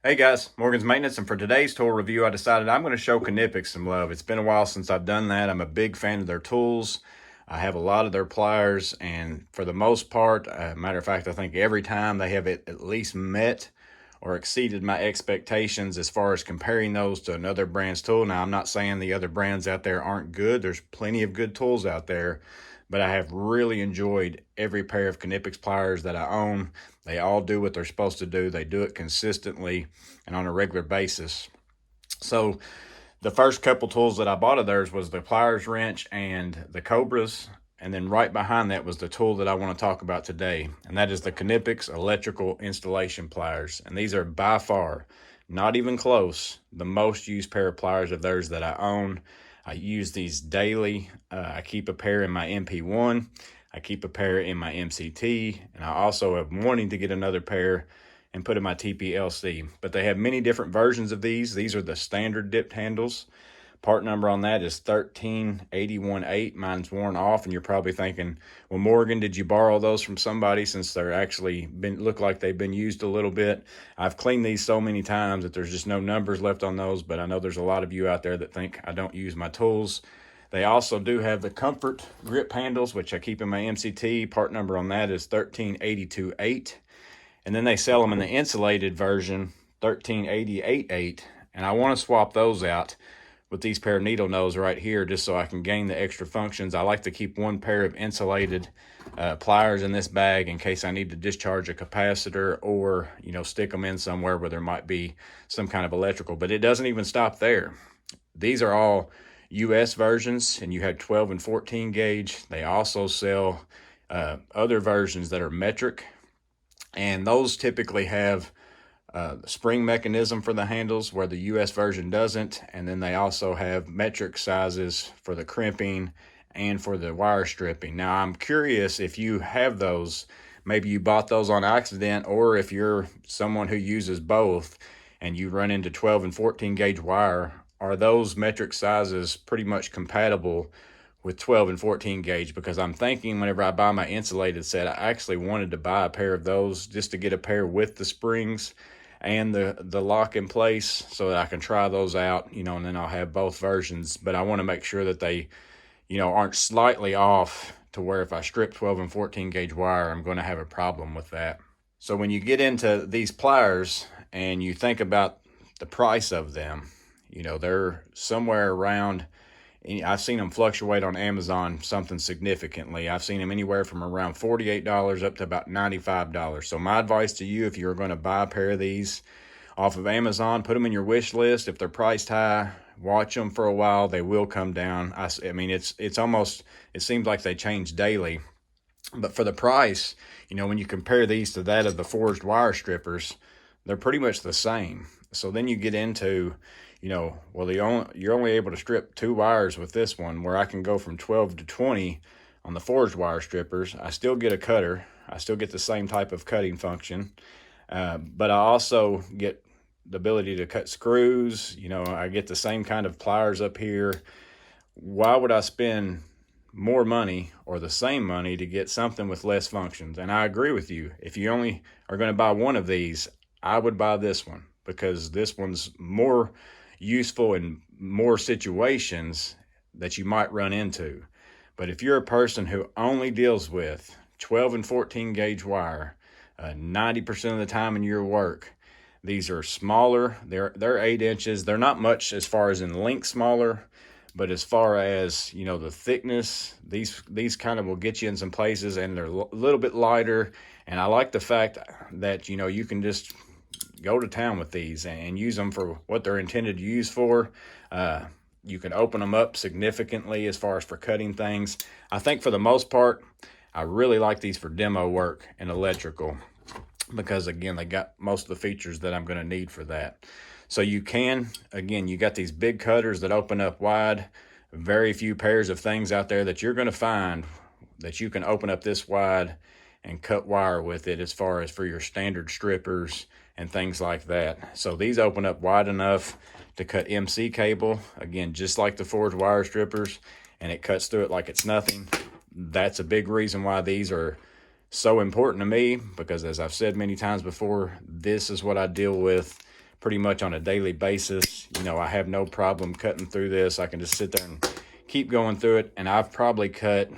Hey guys, Morgan's Maintenance, and for today's tool review, I decided I'm going to show Knipex some love. It's been a while since I've done that. I'm a big fan of their tools. I have a lot of their pliers, and for the most part, matter of fact, I think every time they have at least met or exceeded my expectations as far as comparing those to another brand's tool. Now, I'm not saying the other brands out there aren't good. There's plenty of good tools out there, but I have really enjoyed every pair of Knipex pliers that I own. They all do what they're supposed to do. They do it consistently and on a regular basis. So the first couple tools that I bought of theirs was the pliers wrench and the Cobras. And then right behind that was the tool that I want to talk about today. And that is the Knipex Electrical Installation Pliers. And these are by far, not even close, the most used pair of pliers of theirs that I own. I use these daily. I keep a pair in my MP1. I keep a pair in my MCT. And I also am wanting to get another pair and put in my TPLC. But they have many different versions of these. These are the standard dipped handles. Part number on that is 13818. Mine's worn off, and you're probably thinking, well, Morgan, did you borrow those from somebody, since they're actually look like they've been used a little bit? I've cleaned these so many times that there's just no numbers left on those, but I know there's a lot of you out there that think I don't use my tools. They also do have the comfort grip handles, which I keep in my MCT. Part number on that is 13828. And then they sell them in the insulated version, 13888. And I want to swap those out with these pair of needle nose right here, just so I can gain the extra functions. I like to keep one pair of insulated pliers in this bag in case I need to discharge a capacitor or, stick them in somewhere where there might be some kind of electrical. But it doesn't even stop there. These are all US versions, and you have 12 and 14 gauge. They also sell other versions that are metric, and those typically have spring mechanism for the handles, where the US version doesn't. And then they also have metric sizes for the crimping and for the wire stripping. Now, I'm curious if you have those. Maybe you bought those on accident, or if you're someone who uses both and you run into 12 and 14 gauge wire, are those metric sizes pretty much compatible with 12 and 14 gauge? Because I'm thinking whenever I buy my insulated set, I actually wanted to buy a pair of those just to get a pair with the springs and the lock in place, so that I can try those out, and then I'll have both versions. But I want to make sure that they, aren't slightly off to where if I strip 12 and 14 gauge wire, I'm going to have a problem with that. So when you get into these pliers and you think about the price of them, they're somewhere around, I've seen them fluctuate on Amazon something significantly. I've seen them anywhere from around $48 up to about $95. So my advice to you, if you're going to buy a pair of these off of Amazon, put them in your wish list. If they're priced high, watch them for a while. They will come down. I mean, it's almost, it seems like they change daily. But for the price, when you compare these to that of the forged wire strippers, they're pretty much the same. So then you get into, well, you're only able to strip 2 wires with this one, where I can go from 12 to 20 on the forged wire strippers. I still get a cutter. I still get the same type of cutting function, but I also get the ability to cut screws. I get the same kind of pliers up here. Why would I spend more money or the same money to get something with less functions? And I agree with you. If you only are going to buy one of these, I would buy this one, because this one's more useful in more situations that you might run into. But if you're a person who only deals with 12 and 14 gauge wire 90% of the time in your work, these are smaller. They're 8 inches. They're not much as far as in length smaller, but as far as the thickness, these kind of will get you in some places, and they're a little bit lighter. And I like the fact that you can just go to town with these and use them for what they're intended to use for. You can open them up significantly as far as for cutting things. I think for the most part, I really like these for demo work and electrical, because again, they got most of the features that I'm going to need for that. So you got these big cutters that open up wide. Very few pairs of things out there that you're going to find that you can open up this wide and cut wire with it, as far as for your standard strippers and things like that. So these open up wide enough to cut MC cable, again, just like the forged wire strippers, and it cuts through it like it's nothing. That's a big reason why these are so important to me, because as I've said many times before, this is what I deal with pretty much on a daily basis. You know, I have no problem cutting through this. I can just sit there and keep going through it. And I've probably cut,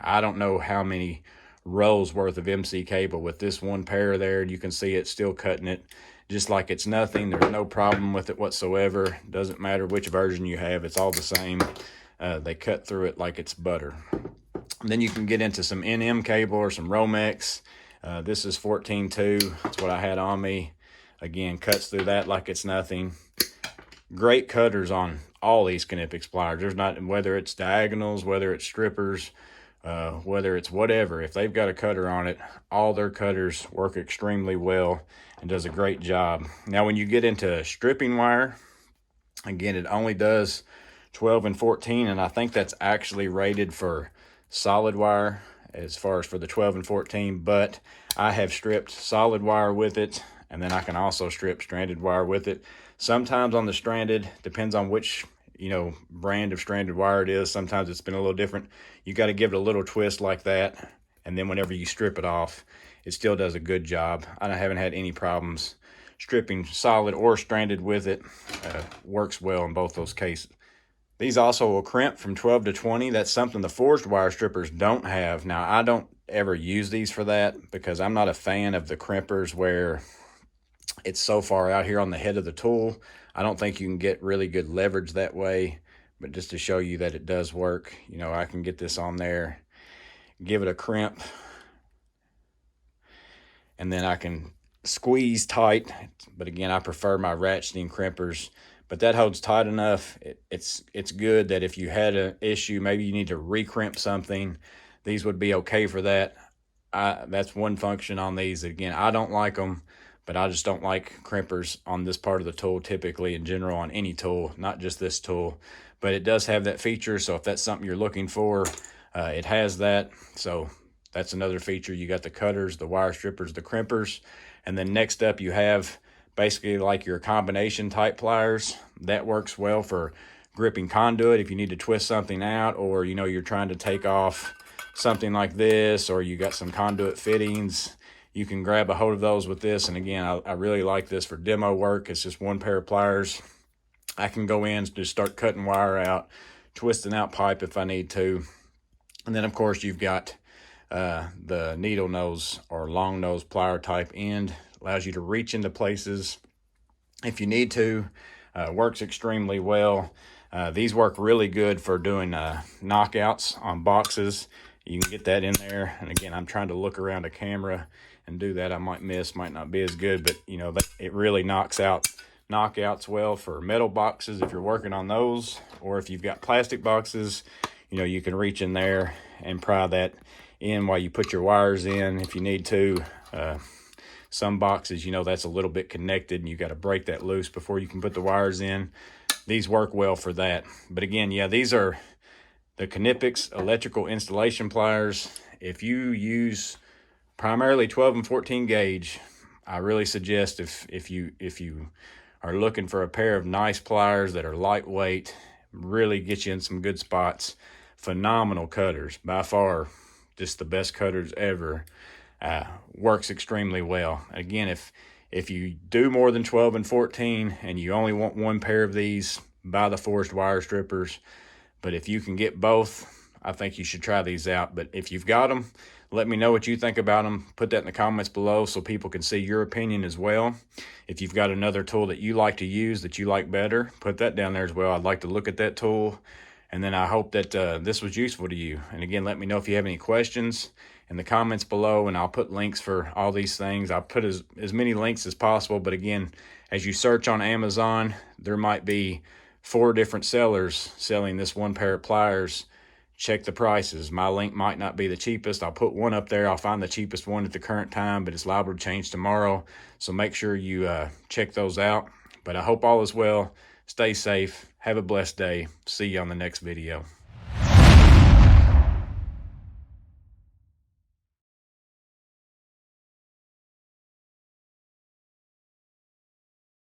I don't know how many rows worth of MC cable with this one pair there. You can see it's still cutting it just like it's nothing. There's no problem with it whatsoever. Doesn't matter which version you have, it's all the same. They cut through it like it's butter. And then you can get into some NM cable or some Romex. This is 14.2. That's what I had on me. Again, cuts through that like it's nothing. Great cutters on all these Knipex pliers. There's not, whether it's diagonals, whether it's strippers, whether it's whatever, if they've got a cutter on it, all their cutters work extremely well and does a great job. Now, when you get into stripping wire, again, it only does 12 and 14, and I think that's actually rated for solid wire as far as for the 12 and 14, but I have stripped solid wire with it, and then I can also strip stranded wire with it. Sometimes on the stranded, depends on which, you know, brand of stranded wire it is. Sometimes it's been a little different. You got to give it a little twist like that, and then whenever you strip it off, it still does a good job. I haven't had any problems stripping solid or stranded with it. Works well in both those cases. These also will crimp from 12 to 20. That's something the forged wire strippers don't have. Now, I don't ever use these for that because I'm not a fan of the crimpers where it's so far out here on the head of the tool. I don't think you can get really good leverage that way, but just to show you that it does work, you know, I can get this on there, give it a crimp, and then I can squeeze tight. But again, I prefer my ratcheting crimpers, but that holds tight enough. It's good that if you had an issue, maybe you need to recrimp something, these would be okay for that. That's one function on these. Again, I don't like them, but I just don't like crimpers on this part of the tool, typically in general on any tool, not just this tool. But it does have that feature, so if that's something you're looking for, it has that. So that's another feature. You got the cutters, the wire strippers, the crimpers, and then next up you have basically like your combination type pliers. That works well for gripping conduit if you need to twist something out, or you know, you're trying to take off something like this, or you got some conduit fittings. You can grab a hold of those with this. And again, I really like this for demo work. It's just one pair of pliers. I can go in and just start cutting wire out, twisting out pipe if I need to. And then of course you've got the needle nose or long nose plier type end. Allows you to reach into places if you need to. Works extremely well. These work really good for doing knockouts on boxes. You can get that in there. And again, I'm trying to look around a camera and do that. I might miss, might not be as good, but you know, it really knocks out knockouts well for metal boxes if you're working on those, or if you've got plastic boxes, you know, you can reach in there and pry that in while you put your wires in if you need to. Some boxes, you know, that's a little bit connected and you got to break that loose before you can put the wires in. These work well for that. But again, yeah, these are the Knipex Electrical Installation Pliers. If you use primarily 12 and 14 gauge, I really suggest if you are looking for a pair of nice pliers that are lightweight, really get you in some good spots. Phenomenal cutters, by far just the best cutters ever. Works extremely well. Again, if you do more than 12 and 14 and you only want one pair of these, buy the forged wire strippers. But if you can get both, I think you should try these out. But if you've got them, let me know what you think about them. Put that in the comments below so people can see your opinion as well. If you've got another tool that you like to use, that you like better, put that down there as well. I'd like to look at that tool. And then I hope that this was useful to you. And again, let me know if you have any questions in the comments below, and I'll put links for all these things. I'll put as many links as possible. But again, as you search on Amazon, there might be 4 different sellers selling this one pair of pliers. Check the prices. My link might not be the cheapest. I'll put one up there. I'll find the cheapest one at the current time, but it's liable to change tomorrow. So make sure you check those out. But I hope all is well. Stay safe. Have a blessed day. See you on the next video.